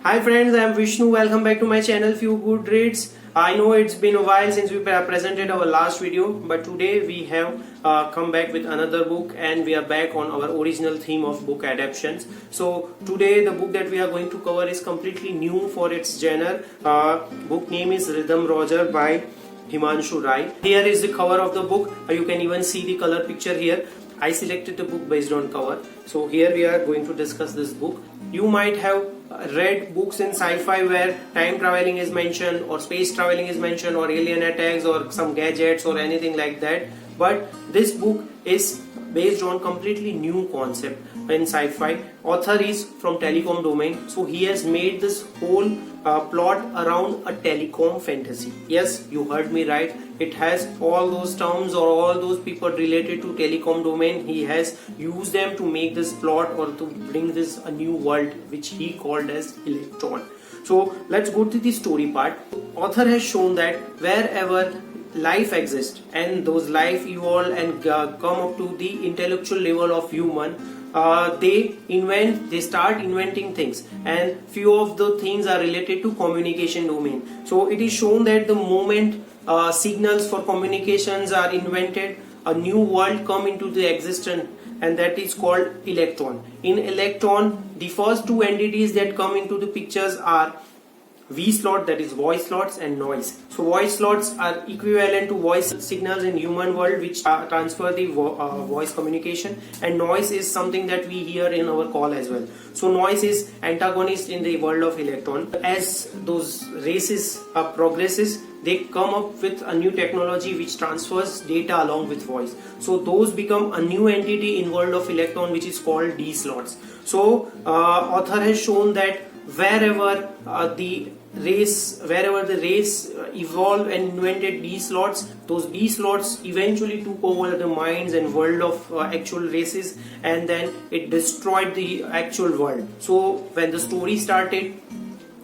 Hi friends, I am Vishnu. Welcome back to my channel Few Good Reads. I know it's been a while since we presented our last video, but today we have come back with another book and we are back on our original theme of book adaptations. So today the book that we are going to cover is completely new for its genre. Book name is Rhythm Roger by Himanshu. Here is the cover of the book. You can even see the color picture here. I selected the book based on cover. So here we are going to discuss this book. You might have read books in sci-fi where time traveling is mentioned or space traveling is mentioned or alien attacks or some gadgets or anything like that. But this book is based on completely new concept in sci-fi. Author is from telecom domain, so he has made this whole plot around a telecom fantasy. Yes, you heard me right. It has all those terms or all those people related to telecom domain. He has used them to make this plot or to bring this a new world which he called as Electon. So let's go to the story part. Author has shown that wherever life exists and those life evolve and come up to the intellectual level of human, they start inventing things, and few of the things are related to communication domain. So it is shown that the moment signals for communications are invented, a new world come into the existence, and that is called Electon. In Electon, the first two entities that come into the pictures are V slot, that is voice slots, and noise. So voice slots are equivalent to voice signals in human world which transfer the voice communication, and noise is something that we hear in our call as well. So noise is antagonist in the world of Electon. As those races progresses, they come up with a new technology which transfers data along with voice. So those become a new entity in world of Electon which is called D slots. So author has shown that wherever the race evolved and invented D slots, those D slots eventually took over the minds and world of actual races, and then it destroyed the actual world. So when the story started,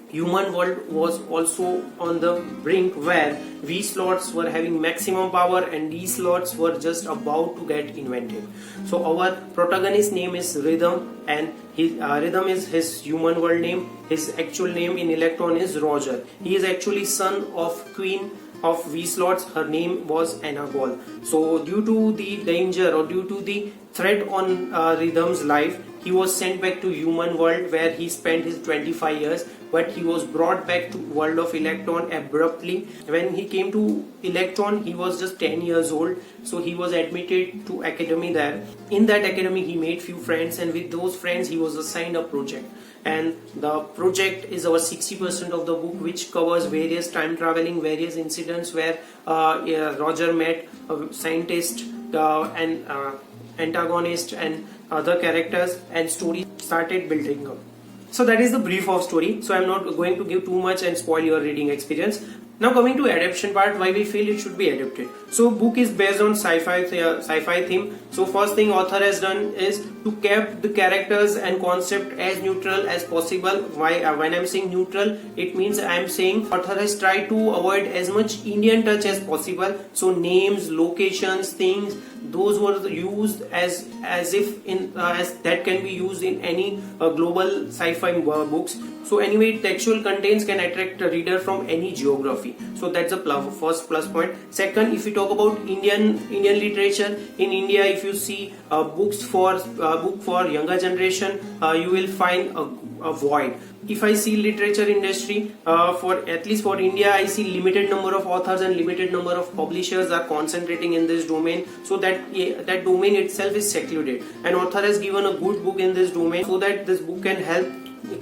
human world was also on the brink where V slots were having maximum power and D slots were just about to get invented. So our protagonist name is Rhythm, and his Rhythm is his human world name. His actual name in Electon is Roger. He is actually son of Queen of V slots. Her name was Anagol. So due to the danger or due to the threat on Rhythm's life, he was sent back to human world where he spent his 25 years, but he was brought back to world of Electon abruptly. When he came to Electon, he was just 10 years old, so he was admitted to academy there. In that academy, he made few friends, and with those friends, he was assigned a project. And the project is our 60% of the book, which covers various time traveling, various incidents where Roger met a scientist and antagonist and other characters, and story started building up. So that is the brief of story. So I'm not going to give too much and spoil your reading experience. Now coming to adaptation part, why we feel it should be adapted. So book is based on sci-fi theme. So first thing author has done is to keep the characters and concept as neutral as possible. Why when I'm saying neutral, it means I'm saying author has tried to avoid as much Indian touch as possible. So names, locations, things, those were used as if in as that can be used in any global sci-fi books. So anyway, textual contents can attract a reader from any geography. So that's the first plus point. Second, if we talk about Indian literature, in India, if you see book for younger generation, you will find a void. If I see literature industry, for at least for India, I see limited number of authors and limited number of publishers are concentrating in this domain. So that domain itself is secluded, and author has given a good book in this domain so that this book can help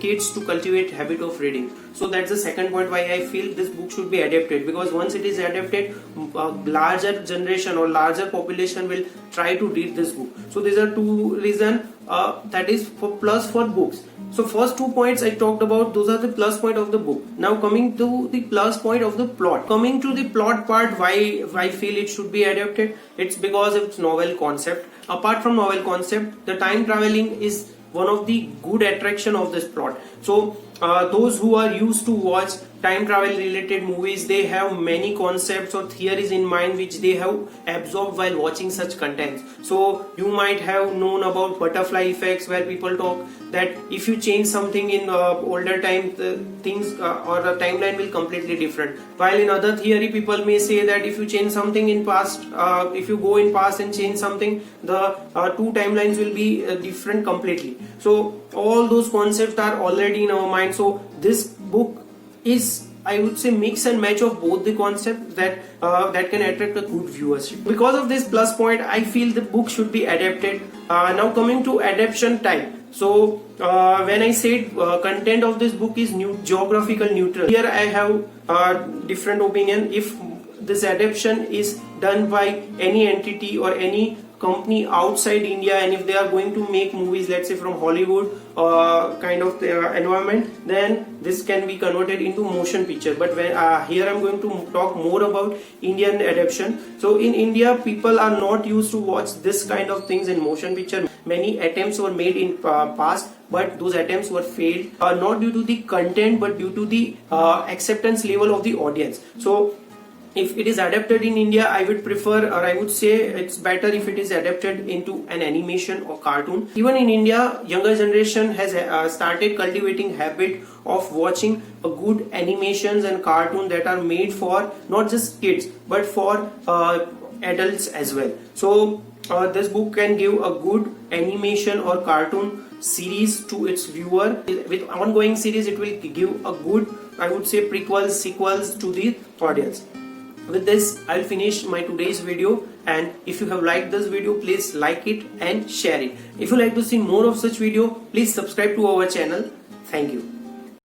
kids to cultivate habit of reading. So that's the second point why I feel this book should be adapted, because once it is adapted, a larger generation or larger population will try to read this book. So these are two reasons that is for plus for books. So first 2 points I talked about, those are the plus point of the book. Now coming to the plus point of the plot. Coming to the plot part, why I feel it should be adapted, it's because of its novel concept. Apart from novel concept, the time traveling is one of the good attraction of this plot. So those who are used to watch time travel related movies, they have many concepts or theories in mind which they have absorbed while watching such contents. So you might have known about butterfly effects, where people talk that if you change something in older time, the things or the timeline will completely different. While in other theory, people may say that if you change something in past, if you go in past and change something, the two timelines will be different completely. So all those concepts are already in our mind. So this book is, I would say, mix and match of both the concepts that can attract a good viewership. Because of this plus point, I feel the book should be adapted. Now coming to adaptation type. So when I said content of this book is geographical neutral, here I have different opinion. If this adaptation is done by any entity or any company outside India, and if they are going to make movies, let's say from Hollywood kind of environment, then this can be converted into motion picture. But when here I'm going to talk more about Indian adaptation. So in India, people are not used to watch this kind of things in motion picture. Many attempts were made in past, but those attempts were failed, not due to the content but due to the acceptance level of the audience. So if it is adapted in India, I would prefer, or I would say it's better if it is adapted into an animation or cartoon. Even in India, younger generation has started cultivating habit of watching a good animations and cartoon that are made for not just kids but for adults as well. So this book can give a good animation or cartoon series to its viewer. With ongoing series, it will give a good, I would say, prequels, sequels to the audience. With this, I'll finish my today's video, and if you have liked this video, please like it and share it. If you like to see more of such video, please subscribe to our channel. Thank you.